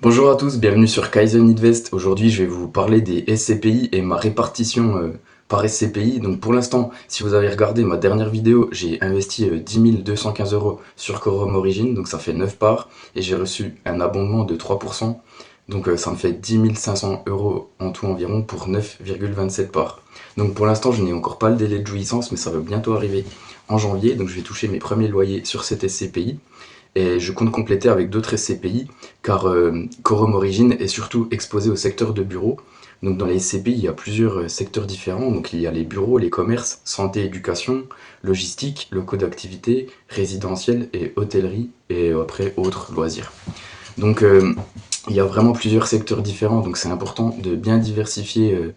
Bonjour à tous, bienvenue sur Kaizen Invest. Aujourd'hui, je vais vous parler des SCPI et ma répartition par SCPI. Donc pour l'instant, si vous avez regardé ma dernière vidéo, j'ai investi 10 215 euros sur Quorum Origin, donc ça fait 9 parts, et j'ai reçu un abondement de 3%. Donc ça me fait 10 500 euros en tout environ pour 9,27 parts. Donc pour l'instant, je n'ai encore pas le délai de jouissance, mais ça va bientôt arriver en janvier. Donc je vais toucher mes premiers loyers sur cette SCPI. Et je compte compléter avec d'autres SCPI, car Quorum Origin est surtout exposé au secteur de bureaux. Donc dans les SCPI, il y a plusieurs secteurs différents. Donc il y a les bureaux, les commerces, santé, éducation, logistique, locaux d'activité, résidentiel et hôtellerie, et après autres loisirs. Donc il y a vraiment plusieurs secteurs différents, donc c'est important de bien diversifier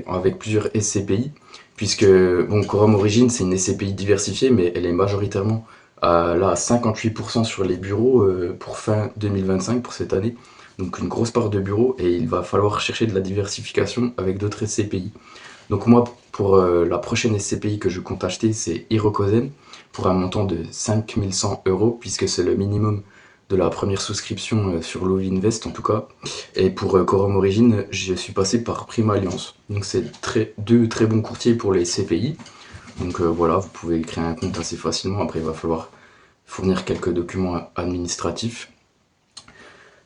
avec plusieurs SCPI, puisque bon, Quorum Origin c'est une SCPI diversifiée, mais elle est majoritairement là à 58% sur les bureaux pour fin 2025, pour cette année. Donc une grosse part de bureaux, et il va falloir chercher de la diversification avec d'autres SCPI. Donc moi, pour la prochaine SCPI que je compte acheter, c'est Hirokozen, pour un montant de 5100 euros, puisque c'est le minimum de la première souscription sur Lovinvest en tout cas. Et pour Quorum Origin, je suis passé par Prime Alliance. Donc c'est deux très bons courtiers pour les SCPI. Donc voilà, vous pouvez créer un compte assez facilement. Après, il va falloir fournir quelques documents administratifs.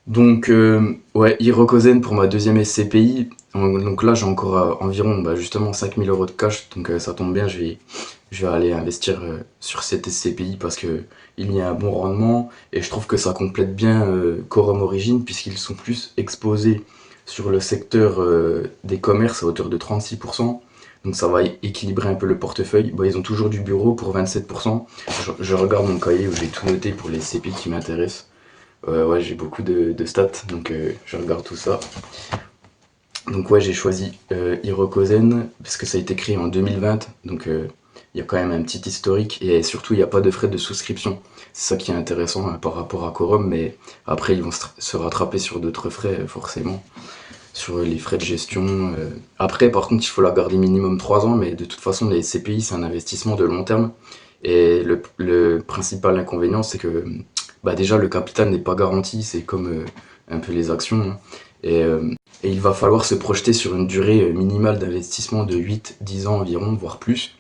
Donc, ouais, Hirokozen pour ma deuxième SCPI. Donc là, j'ai encore environ justement 5000 euros de cash. Donc ça tombe bien, je vais aller investir sur cette SCPI parce que il y a un bon rendement. Et je trouve que ça complète bien Quorum Origin puisqu'ils sont plus exposés sur le secteur des commerces à hauteur de 36%. Donc ça va équilibrer un peu le portefeuille. Bon, ils ont toujours du bureau pour 27%. Je regarde mon cahier où j'ai tout noté pour les SCPI qui m'intéressent. Ouais, j'ai beaucoup de stats, donc je regarde tout ça. Donc ouais, j'ai choisi Hirokozen, parce que ça a été créé en 2020, donc il y a quand même un petit historique, et surtout il n'y a pas de frais de souscription. C'est ça qui est intéressant par rapport à Quorum, mais après ils vont se rattraper sur d'autres frais, forcément, sur les frais de gestion. Après, par contre, il faut la garder minimum 3 ans, mais de toute façon, les CPI, c'est un investissement de long terme, et le principal inconvénient, c'est que déjà le capital n'est pas garanti, c'est comme un peu les actions, hein. Et il va falloir se projeter sur une durée minimale d'investissement de 8-10 ans environ, voire plus,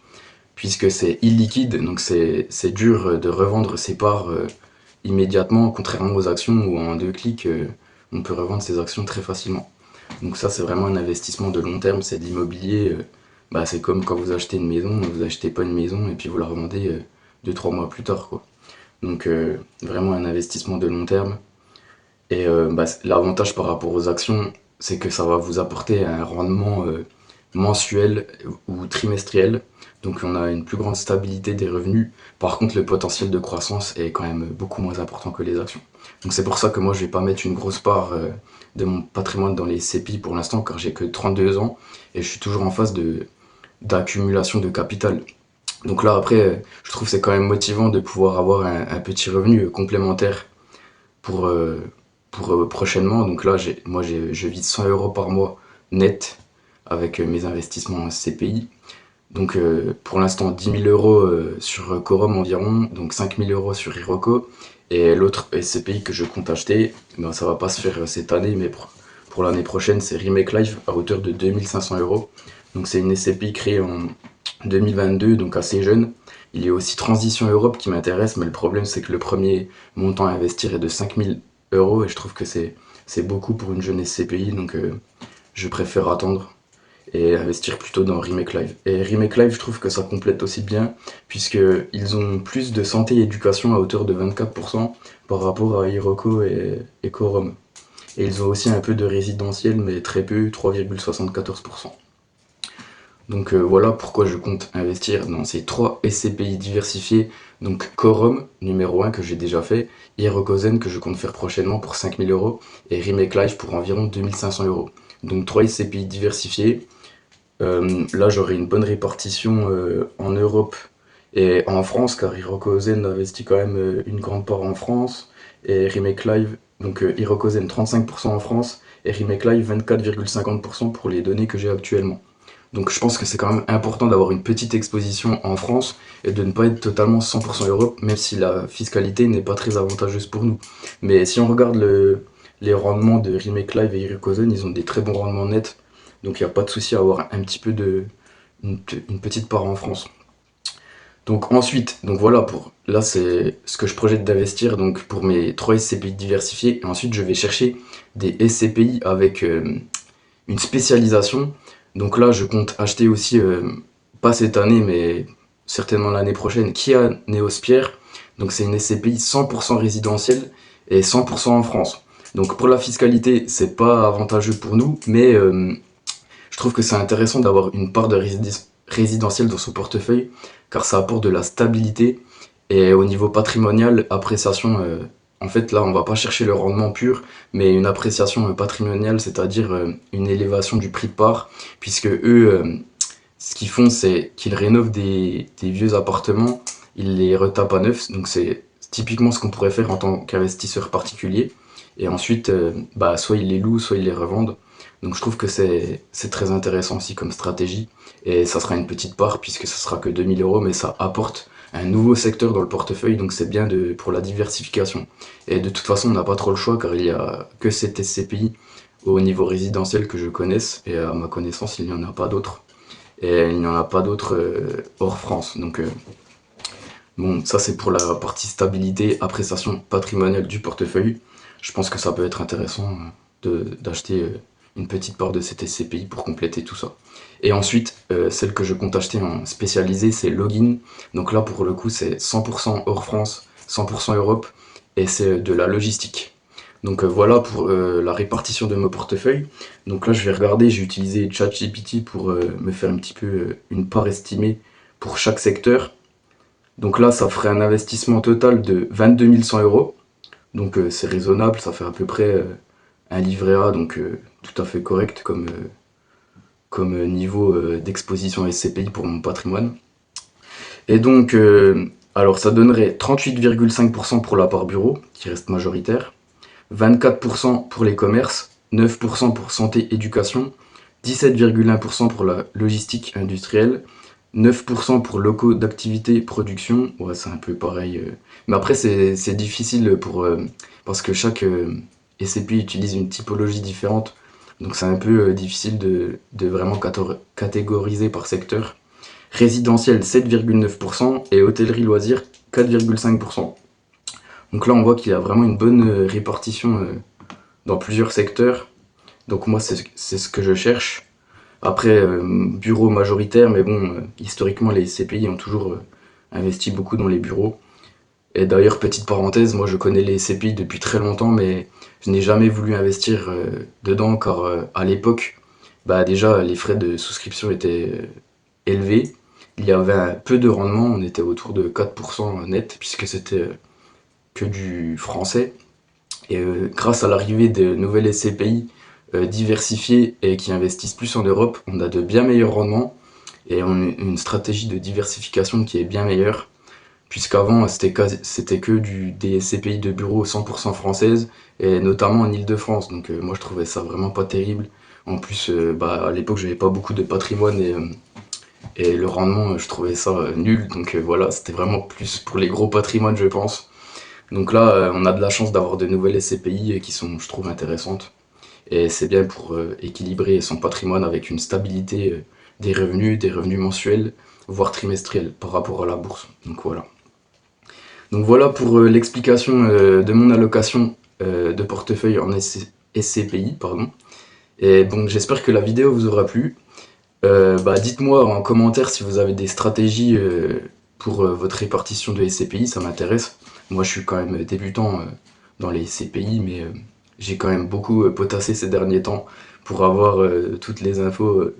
puisque c'est illiquide, donc c'est dur de revendre ses parts immédiatement, contrairement aux actions où en 2 clics, on peut revendre ses actions très facilement. Donc ça, c'est vraiment un investissement de long terme, c'est de l'immobilier. C'est comme quand vous achetez une maison, vous achetez pas une maison et puis vous la revendez 2-3 mois plus tard, quoi. Donc vraiment un investissement de long terme. Et l'avantage par rapport aux actions, c'est que ça va vous apporter un rendement mensuel ou trimestriel. Donc on a une plus grande stabilité des revenus. Par contre, le potentiel de croissance est quand même beaucoup moins important que les actions. Donc c'est pour ça que moi, je vais pas mettre une grosse part de mon patrimoine dans les CPI pour l'instant, car j'ai que 32 ans et je suis toujours en phase d'accumulation de capital. Donc là, après, je trouve que c'est quand même motivant de pouvoir avoir un petit revenu complémentaire pour, prochainement. Donc là, je vise 100 euros par mois net avec mes investissements en CPI. Donc pour l'instant, 10 000 euros sur Quorum environ, donc 5 000 euros sur Hiroko. Et l'autre SCPI que je compte acheter, ça va pas se faire cette année, mais pour l'année prochaine, c'est Remake Life à hauteur de 2500 euros. Donc c'est une SCPI créée en 2022, donc assez jeune. Il y a aussi Transition Europe qui m'intéresse, mais le problème c'est que le premier montant à investir est de 5000 euros et je trouve que c'est beaucoup pour une jeune SCPI, donc je préfère attendre et investir plutôt dans Remake Live. Et Remake Live, je trouve que ça complète aussi bien, puisqu'ils ont plus de santé et éducation à hauteur de 24% par rapport à Hiroko et Quorum. Et ils ont aussi un peu de résidentiel, mais très peu, 3,74%. Donc voilà pourquoi je compte investir dans ces 3 SCPI diversifiés. Donc Quorum, numéro 1 que j'ai déjà fait, Hirokozen que je compte faire prochainement pour 5000 euros, et Remake Life pour environ 2500 euros. Donc 3 SCPI diversifiés. Là j'aurai une bonne répartition en Europe et en France, car Hirokozen investit quand même une grande part en France, et Remake Live, donc Hirokozen 35% en France, et Remake Live 24,50% pour les données que j'ai actuellement. Donc je pense que c'est quand même important d'avoir une petite exposition en France et de ne pas être totalement 100% Europe, même si la fiscalité n'est pas très avantageuse pour nous. Mais si on regarde les rendements de Remake Live et Hirukozen, ils ont des très bons rendements nets. Donc il n'y a pas de souci à avoir un petit peu une petite part en France. Donc ensuite, donc voilà, là c'est ce que je projette d'investir donc pour mes 3 SCPI diversifiés. Et ensuite je vais chercher des SCPI avec une spécialisation. Donc là je compte acheter aussi, pas cette année mais certainement l'année prochaine, Kia Neospierre. Donc c'est une SCPI 100% résidentielle et 100% en France. Donc pour la fiscalité c'est pas avantageux pour nous, mais je trouve que c'est intéressant d'avoir une part de résidentiel dans son portefeuille, car ça apporte de la stabilité. Et au niveau patrimonial, appréciation, en fait là on va pas chercher le rendement pur, mais une appréciation patrimoniale, c'est-à-dire une élévation du prix de part, puisque eux, ce qu'ils font c'est qu'ils rénovent des vieux appartements, ils les retapent à neuf, donc c'est typiquement ce qu'on pourrait faire en tant qu'investisseur particulier. Et ensuite, soit ils les louent, soit ils les revendent. Donc je trouve que c'est très intéressant aussi comme stratégie. Et ça sera une petite part puisque ça sera que 2000 euros, mais ça apporte un nouveau secteur dans le portefeuille, donc c'est bien pour la diversification. Et de toute façon, on n'a pas trop le choix car il n'y a que cette SCPI au niveau résidentiel que je connaisse. Et à ma connaissance, il n'y en a pas d'autres. Et il n'y en a pas d'autres hors France. Donc bon, ça c'est pour la partie stabilité, appréciation patrimoniale du portefeuille. Je pense que ça peut être intéressant d'acheter une petite part de cette SCPI pour compléter tout ça. Et ensuite, celle que je compte acheter en spécialisé, c'est Login. Donc là, pour le coup, c'est 100% hors France, 100% Europe, et c'est de la logistique. Donc voilà pour la répartition de mon portefeuille. Donc là, je vais regarder, j'ai utilisé ChatGPT pour me faire un petit peu une part estimée pour chaque secteur. Donc là, ça ferait un investissement total de 22 100 euros. Donc c'est raisonnable, ça fait à peu près un livret A, donc tout à fait correct comme niveau d'exposition SCPI pour mon patrimoine. Et donc, alors ça donnerait 38,5% pour la part bureau, qui reste majoritaire, 24% pour les commerces, 9% pour santé éducation, 17,1% pour la logistique industrielle, 9% pour locaux d'activité production, ouais c'est un peu pareil, mais après c'est difficile parce que chaque SCPI utilise une typologie différente, donc c'est un peu difficile de vraiment catégoriser par secteur. Résidentiel 7,9% et hôtellerie loisirs 4,5%. Donc là on voit qu'il y a vraiment une bonne répartition dans plusieurs secteurs, donc moi c'est ce que je cherche. Après, bureau majoritaire, mais bon, historiquement, les SCPI ont toujours investi beaucoup dans les bureaux. Et d'ailleurs, petite parenthèse, moi je connais les SCPI depuis très longtemps, mais je n'ai jamais voulu investir dedans, car à l'époque, déjà, les frais de souscription étaient élevés. Il y avait un peu de rendement, on était autour de 4% net, puisque c'était que du français. Et grâce à l'arrivée de nouvelles SCPI, diversifiés et qui investissent plus en Europe, on a de bien meilleurs rendements et on a une stratégie de diversification qui est bien meilleure, puisqu'avant c'était que des SCPI de bureau 100% françaises et notamment en Ile-de-France, donc moi je trouvais ça vraiment pas terrible. En plus, à l'époque j'avais pas beaucoup de patrimoine et le rendement je trouvais ça nul, donc voilà, c'était vraiment plus pour les gros patrimoines je pense. Donc là on a de la chance d'avoir de nouvelles SCPI qui sont je trouve intéressantes. Et c'est bien pour équilibrer son patrimoine avec une stabilité des revenus mensuels, voire trimestriels par rapport à la bourse. Donc voilà. Donc voilà pour l'explication de mon allocation de portefeuille en SCPI. Pardon. Et donc j'espère que la vidéo vous aura plu. Dites-moi en commentaire si vous avez des stratégies pour votre répartition de SCPI, ça m'intéresse. Moi je suis quand même débutant dans les SCPI, mais j'ai quand même beaucoup potassé ces derniers temps pour avoir toutes les infos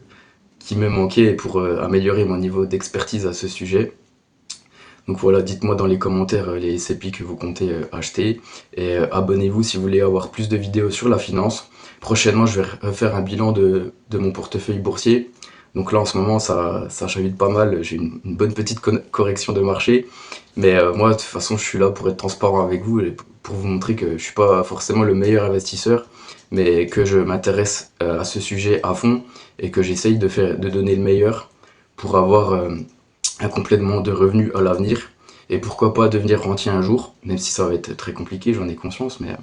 qui me manquaient et pour améliorer mon niveau d'expertise à ce sujet. Donc voilà, dites-moi dans les commentaires les SCPI que vous comptez acheter et abonnez-vous si vous voulez avoir plus de vidéos sur la finance. Prochainement, je vais refaire un bilan de mon portefeuille boursier. Donc là, en ce moment, ça chavite pas mal. J'ai une bonne petite correction de marché. Mais moi, de toute façon, je suis là pour être transparent avec vous et pour vous montrer que je suis pas forcément le meilleur investisseur, mais que je m'intéresse à ce sujet à fond et que j'essaye de donner le meilleur pour avoir un complément de revenus à l'avenir. Et pourquoi pas devenir rentier un jour, même si ça va être très compliqué, j'en ai conscience, mais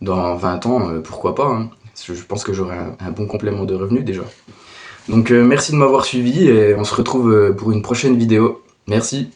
dans 20 ans, pourquoi pas, hein. Je pense que j'aurai un bon complément de revenus déjà. Donc merci de m'avoir suivi et on se retrouve pour une prochaine vidéo. Merci.